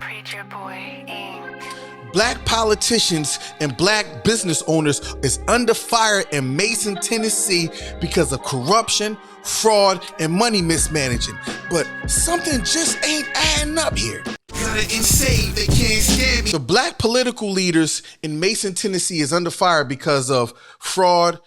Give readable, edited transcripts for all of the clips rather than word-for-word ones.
Preacher Boy Inc. Black politicians and black business owners is under fire in Mason, Tennessee because of corruption, fraud, and money mismanaging. But something just ain't adding up here. Gutta And Saved, they can't stand me. The black political leaders in Mason, Tennessee is under fire because of fraud,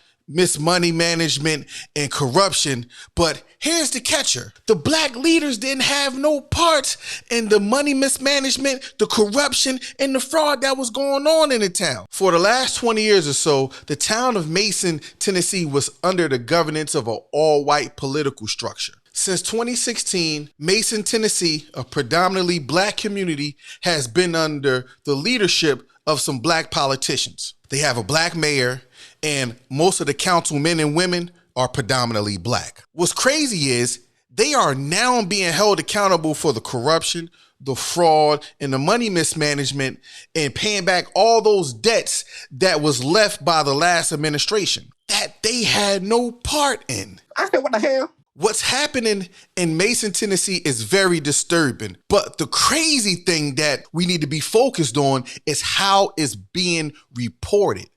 money management, and corruption. But here's the catcher. The black leaders didn't have no part in the money mismanagement, the corruption, and the fraud that was going on in the town. For the last 20 years or so, the town of Mason, Tennessee was under the governance of an all-white political structure. Since 2016, Mason, Tennessee, a predominantly black community, has been under the leadership of some black politicians. They have a black mayor, and most of the councilmen and women are predominantly black. What's crazy is they are now being held accountable for the corruption, the fraud, and the money mismanagement, and paying back all those debts that was left by the last administration that they had no part in. I said, what the hell? What's happening in Mason, Tennessee is very disturbing. But the crazy thing that we need to be focused on is how it's being reported,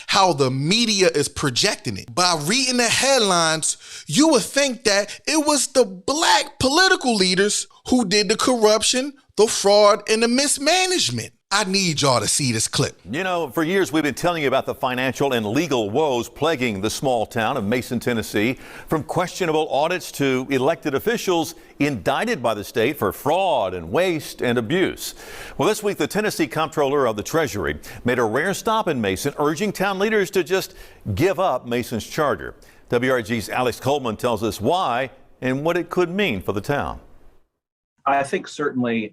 how the media is projecting it. By reading the headlines, you would think that it was the black political leaders who did the corruption, the fraud, and the mismanagement. I need y'all to see this clip. You know, for years we've been telling you about the financial and legal woes plaguing the small town of Mason, Tennessee, from questionable audits to elected officials indicted by the state for fraud and waste and abuse. Well, this week, the Tennessee Comptroller of the Treasury made a rare stop in Mason, urging town leaders to just give up Mason's charter. WRG's Alex Coleman tells us why and what it could mean for the town. I think certainly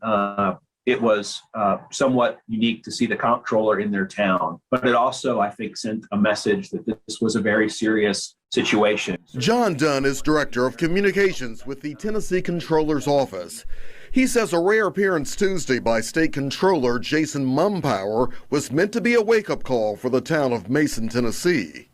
it was somewhat unique to see the comptroller in their town, but it also, I think, sent a message that this was a very serious situation. John Dunn is Director of Communications with the Tennessee Comptroller's Office. He says a rare appearance Tuesday by State Comptroller Jason Mumpower was meant to be a wake-up call for the town of Mason, Tennessee.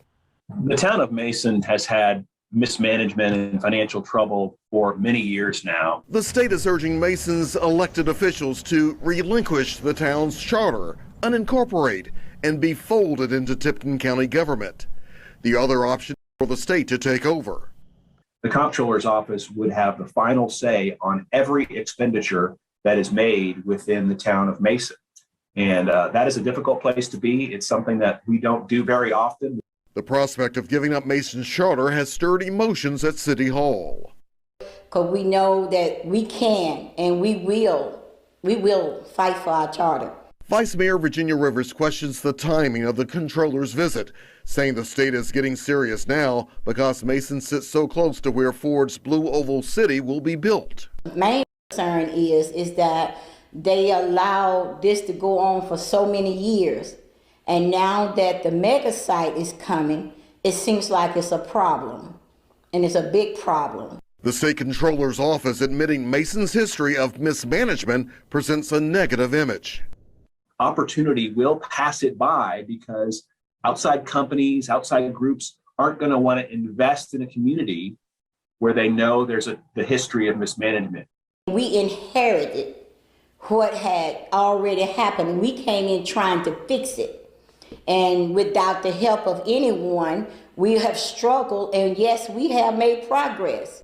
The town of Mason has had mismanagement and financial trouble for many years now. The state is urging Mason's elected officials to relinquish the town's charter, unincorporate, and be folded into Tipton County government. The other option for the state to take over. The comptroller's office would have the final say on every expenditure that is made within the town of Mason. And that is a difficult place to be. It's something that we don't do very often. The prospect of giving up Mason's charter has stirred emotions at City Hall. Because we know that we can and we will fight for our charter. Vice Mayor Virginia Rivers questions the timing of the Comptroller's visit, saying the state is getting serious now because Mason sits so close to where Ford's Blue Oval City will be built. The main concern is that they allowed this to go on for so many years. And now that the mega site is coming, it seems like it's a problem, and it's a big problem. The State Comptroller's Office admitting Mason's history of mismanagement presents a negative image. Opportunity will pass it by because outside companies, outside groups aren't going to want to invest in a community where they know there's the history of mismanagement. We inherited what had already happened. We came in trying to fix it. And without the help of anyone, we have struggled, and yes, we have made progress.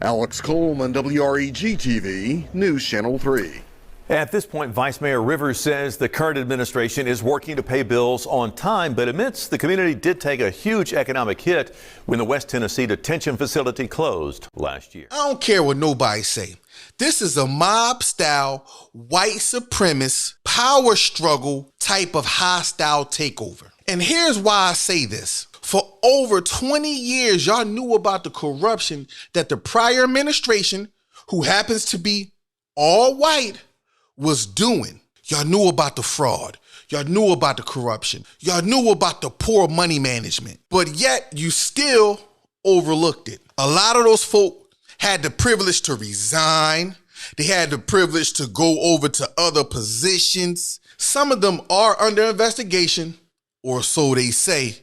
Alex Coleman, WREG-TV, News Channel 3. At this point, Vice Mayor Rivers says the current administration is working to pay bills on time, but admits the community did take a huge economic hit when the West Tennessee detention facility closed last year. I don't care what nobody say. This is a mob-style, white supremacist, power struggle type of hostile takeover. And here's why I say this. For over 20 years, y'all knew about the corruption that the prior administration, who happens to be all white, was doing. Y'all knew about the fraud. Y'all knew about the corruption. Y'all knew about the poor money management. But yet, you still overlooked it. A lot of those folk had the privilege to resign. They had the privilege to go over to other positions. Some of them are under investigation, or so they say,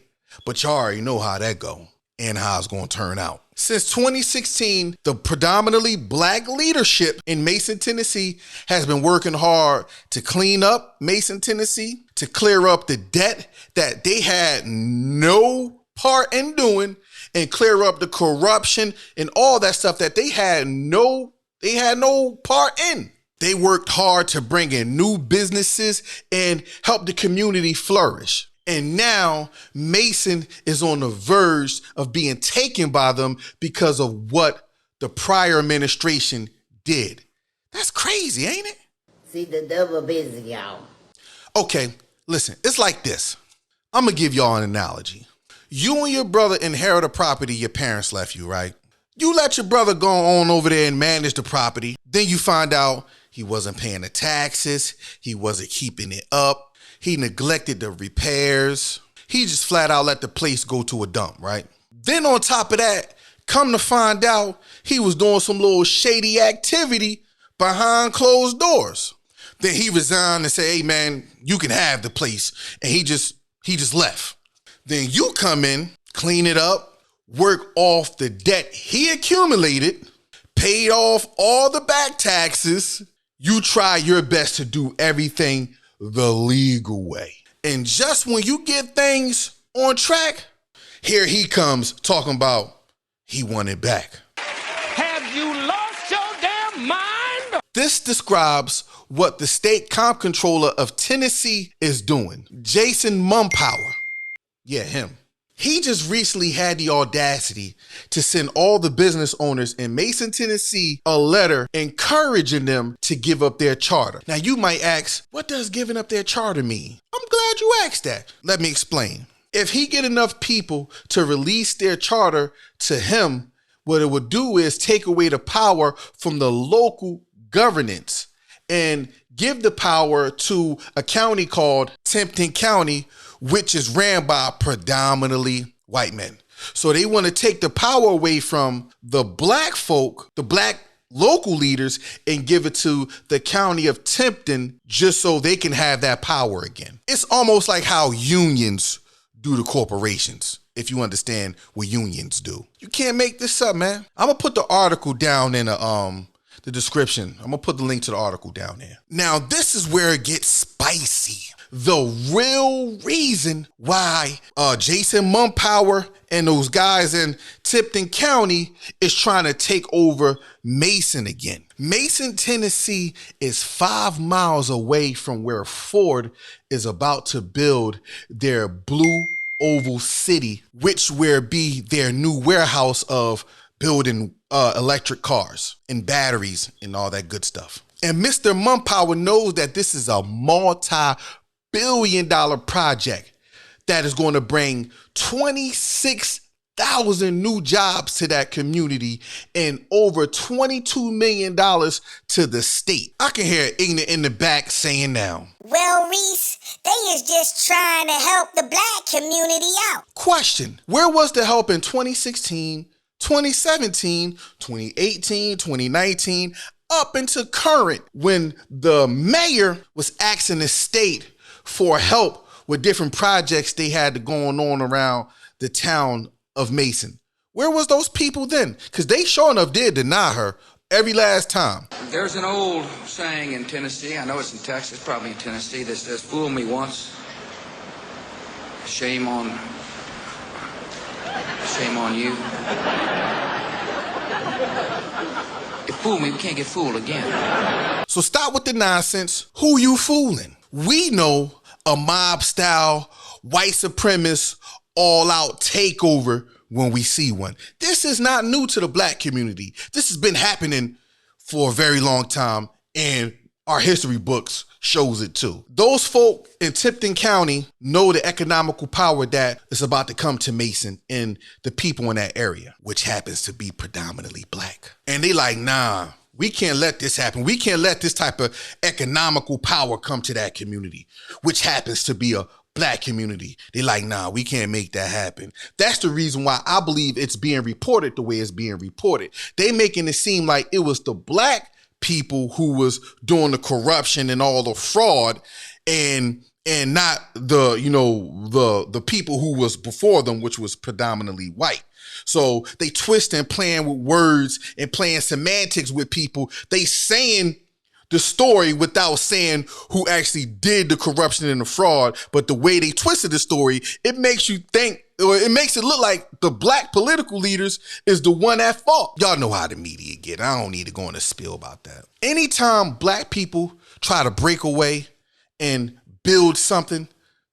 but y'all already know how that go and how it's gonna turn out. Since 2016, the predominantly black leadership in Mason, Tennessee has been working hard to clean up Mason, Tennessee, to clear up the debt that they had no part in doing, and clear up the corruption and all that stuff that they had no part in. They worked hard to bring in new businesses and help the community flourish. And now Mason is on the verge of being taken by them because of what the prior administration did. That's crazy, ain't it? See, the devil busy, y'all. Okay, listen, it's like this. I'm gonna give y'all an analogy. You and your brother inherit a property your parents left you, right? You let your brother go on over there and manage the property. Then you find out he wasn't paying the taxes. He wasn't keeping it up. He neglected the repairs. He just flat out let the place go to a dump, right? Then on top of that, come to find out he was doing some little shady activity behind closed doors. Then he resigned and said, hey man, you can have the place. And he just left. Then you come in, clean it up, work off the debt he accumulated, paid off all the back taxes. You try your best to do everything the legal way. And just when you get things on track, here he comes talking about he want it back. Have you lost your damn mind? This describes what the state comptroller of Tennessee is doing. Jason Mumpower. Yeah, him. He just recently had the audacity to send all the business owners in Mason, Tennessee, a letter encouraging them to give up their charter. Now you might ask, what does giving up their charter mean? I'm glad you asked that. Let me explain. If he get enough people to release their charter to him, what it would do is take away the power from the local governance and give the power to a county called Tempton County, which is ran by predominantly white men. So they want to take the power away from the black folk, the black local leaders, and give it to the county of Tempton just so they can have that power again. It's almost like how unions do to corporations, if you understand what unions do. You can't make this up, man. I'm going to put the article down in the description. I'm going to put the link to the article down there. Now, this is where it gets spicy. The real reason why Jason Mumpower and those guys in Tipton County is trying to take over Mason again. Mason, Tennessee is 5 miles away from where Ford is about to build their Blue Oval City, which will be their new warehouse of building electric cars and batteries and all that good stuff. And Mr. Mumpower knows that this is a multi-billion-dollar project that is going to bring 26,000 new jobs to that community and over $22 million to the state. I can hear Ignorant in the back saying now, well, Reese, they is just trying to help the black community out. Question, where was the help in 2016, 2017, 2018, 2019, up into current when the mayor was asking the state for help with different projects they had going on around the town of Mason? Where was those people then? Because they sure enough did deny her every last time. There's an old saying in Tennessee, I know it's in Texas, probably in Tennessee, that says, fool me once, shame on you. You fool me, we can't get fooled again. So stop with the nonsense. Who you fooling? We know a mob-style, white supremacist, all-out takeover when we see one. This is not new to the black community. This has been happening for a very long time, and our history books shows it too. Those folk in Tipton County know the economical power that is about to come to Mason and the people in that area, which happens to be predominantly black. And they like, nah, we can't let this happen. We can't let this type of economical power come to that community, which happens to be a black community. They like, nah, we can't make that happen. That's the reason why I believe it's being reported the way it's being reported. They making it seem like it was the black people who was doing the corruption and all the fraud and not the people who was before them, which was predominantly white. So they twist and playing with words and playing semantics with people. They saying the story without saying who actually did the corruption and the fraud. But the way they twisted the story, it makes you think, or it makes it look like the black political leaders is the one at fault. Y'all know how the media get. I don't need to go on a spiel about that. Anytime black people try to break away and build something,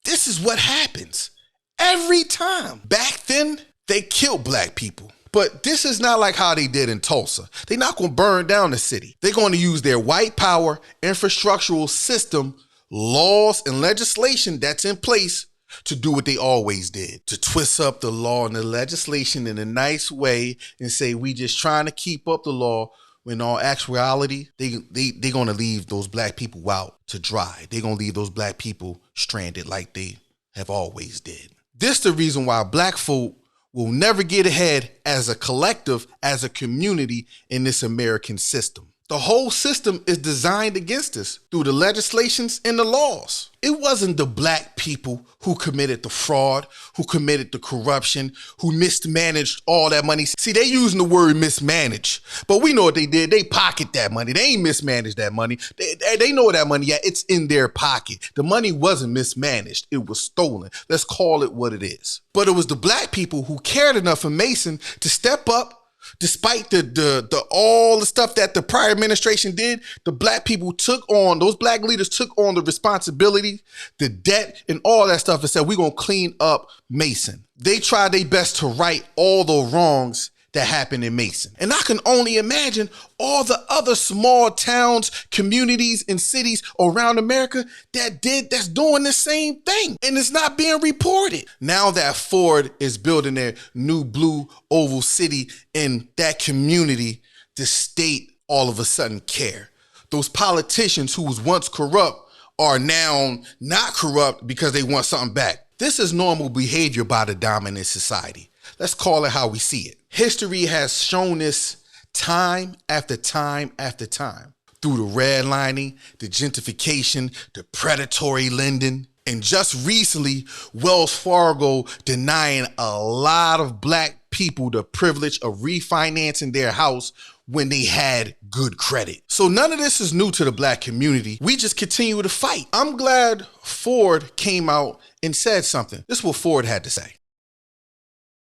this is what happens. Every time. Back then, they killed black people. But this is not like how they did in Tulsa. They're not going to burn down the city. They're going to use their white power infrastructural system, laws, and legislation that's in place to do what they always did, to twist up the law and the legislation in a nice way and say, we just trying to keep up the law, when in all actuality, they're going to leave those black people out to dry. They're going to leave those black people stranded like they have always did. This the reason why black folk will never get ahead as a collective, as a community in this American system. The whole system is designed against us through the legislations and the laws. It wasn't the black people who committed the fraud, who committed the corruption, who mismanaged all that money. See, they using the word mismanage, but we know what they did. They pocket that money. They ain't mismanaged that money. They know that money, yeah, it's in their pocket. The money wasn't mismanaged. It was stolen. Let's call it what it is. But it was the black people who cared enough for Mason to step up. Despite the all the stuff that the prior administration did, the black people took on, those black leaders took on the responsibility, the debt, and all that stuff and said, we're going to clean up Mason. They tried their best to right all the wrongs that happened in Mason. And I can only imagine all the other small towns, communities, and cities around America that's doing the same thing. And it's not being reported. Now that Ford is building their new blue oval city in that community, the state all of a sudden care. Those politicians who was once corrupt are now not corrupt because they want something back. This is normal behavior by the dominant society. Let's call it how we see it. History has shown this time after time after time through the redlining, the gentrification, the predatory lending, and just recently, Wells Fargo denying a lot of black people the privilege of refinancing their house when they had good credit. So none of this is new to the black community. We just continue to fight. I'm glad Ford came out and said something. This is what Ford had to say.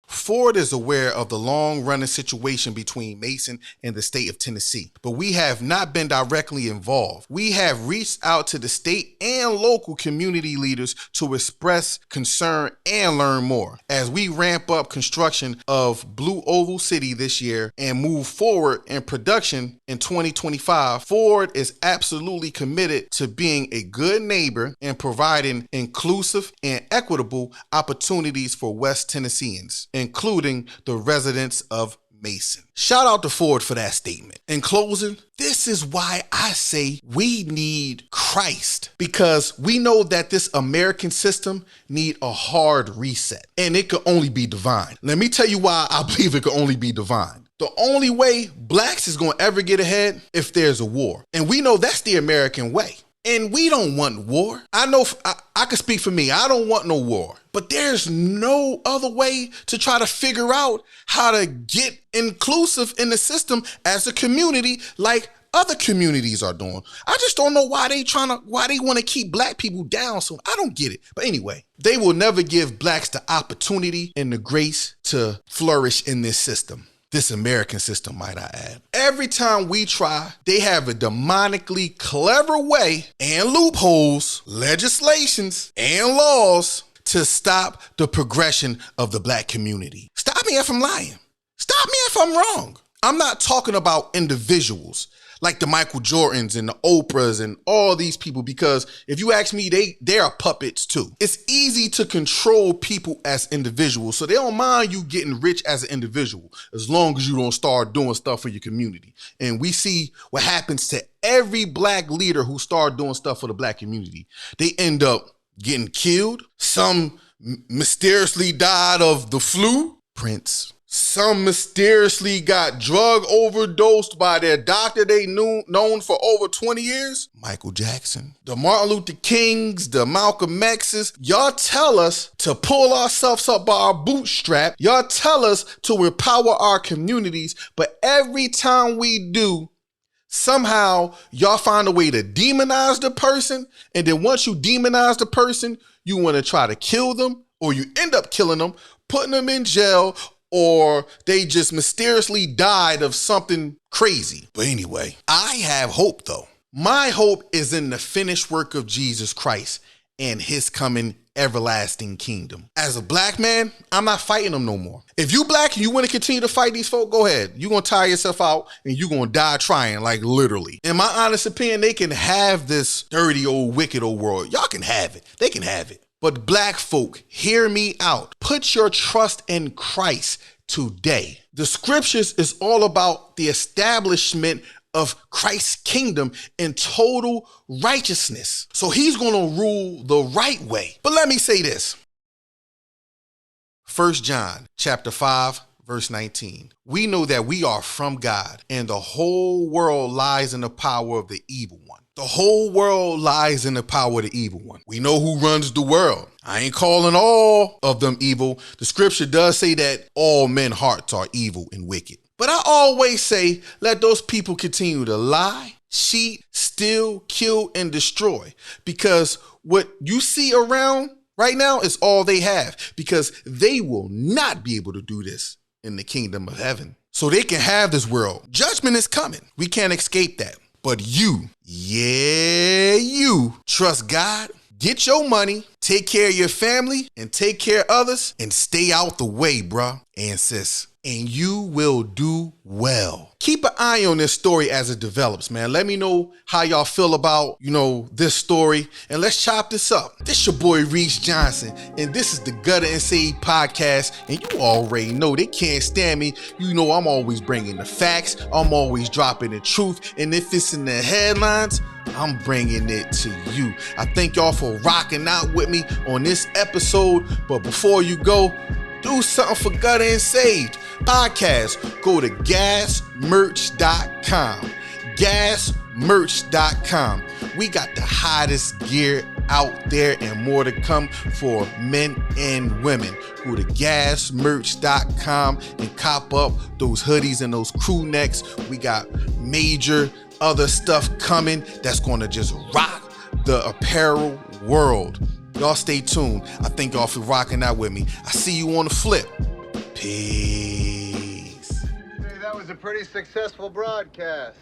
Ford is aware of the long-running situation between Mason and the state of Tennessee, but we have not been directly involved. We have reached out to the state and local community leaders to express concern and learn more. As we ramp up construction of Blue Oval City this year and move forward in production in 2025, Ford is absolutely committed to being a good neighbor and providing inclusive and equitable opportunities for West Tennesseans, including the residents of Mason. Shout out to Ford for that statement. In closing, this is why I say we need Christ, because we know that this American system need a hard reset, and it could only be divine. Let me tell you why I believe it could only be divine. The only way blacks is going to ever get ahead if there's a war, and we know that's the American way. And we don't want war. I know I can speak for me. I don't want no war. But there's no other way to try to figure out how to get inclusive in the system as a community like other communities are doing. I just don't know why they want to keep black people down. So I don't get it. But anyway, they will never give blacks the opportunity and the grace to flourish in this system. This American system, might I add. Every time we try, they have a demonically clever way and loopholes, legislations, and laws to stop the progression of the black community. Stop me if I'm lying. Stop me if I'm wrong. I'm not talking about individuals like the Michael Jordans and the Oprahs and all these people, because if you ask me, they are puppets too. It's easy to control people as individuals, so they don't mind you getting rich as an individual as long as you don't start doing stuff for your community. And we see what happens to every black leader who started doing stuff for the black community. They end up getting killed. Some mysteriously died of the flu. Prince, Some mysteriously got drug overdosed by their doctor they knew known for over 20 years. Michael Jackson. The Martin Luther Kings, the Malcolm X's. Y'all tell us to pull ourselves up by our bootstrap. Y'all tell us to empower our communities. But every time we do, somehow y'all find a way to demonize the person. And then once you demonize the person, you want to try to kill them, or you end up killing them, putting them in jail, or they just mysteriously died of something crazy. But anyway, I have hope though. My hope is in the finished work of Jesus Christ and his coming everlasting kingdom. As a black man, I'm not fighting them no more. If you black and you want to continue to fight these folk, go ahead. You're going to tire yourself out and you're going to die trying, like literally. In my honest opinion, they can have this dirty old wicked old world. Y'all can have it. They can have it. But black folk, hear me out. Put your trust in Christ today. The scriptures is all about the establishment of Christ's kingdom in total righteousness. So he's going to rule the right way. But let me say this. 1 John chapter 5, verse 19. We know that we are from God and the whole world lies in the power of the evil one. The whole world lies in the power of the evil one. We know who runs the world. I ain't calling all of them evil. The scripture does say that all men's hearts are evil and wicked. But I always say, let those people continue to lie, cheat, steal, kill, and destroy. Because what you see around right now is all they have. Because they will not be able to do this in the kingdom of heaven. So they can have this world. Judgment is coming. We can't escape that. But you, you trust God, get your money, take care of your family, and take care of others, and stay out the way, bruh and sis. And you will do well. Keep an eye on this story as it develops, man. Let me know how y'all feel about, this story. And let's chop this up. This your boy, Reese Johnson. And this is the Gutta And Saved podcast. And you already know they can't stand me. You know I'm always bringing the facts. I'm always dropping the truth. And if it's in the headlines, I'm bringing it to you. I thank y'all for rocking out with me on this episode. But before you go, do something for Gutta And Saved podcast. Go to gasmerch.com. Gasmerch.com. We got the hottest gear out there and more to come for men and women. Go to gasmerch.com and cop up those hoodies and those crew necks. We got major other stuff coming that's going to just rock the apparel world. Y'all stay tuned. I thank y'all for rocking out with me. I see you on the flip. Peace. Hey, that was a pretty successful broadcast.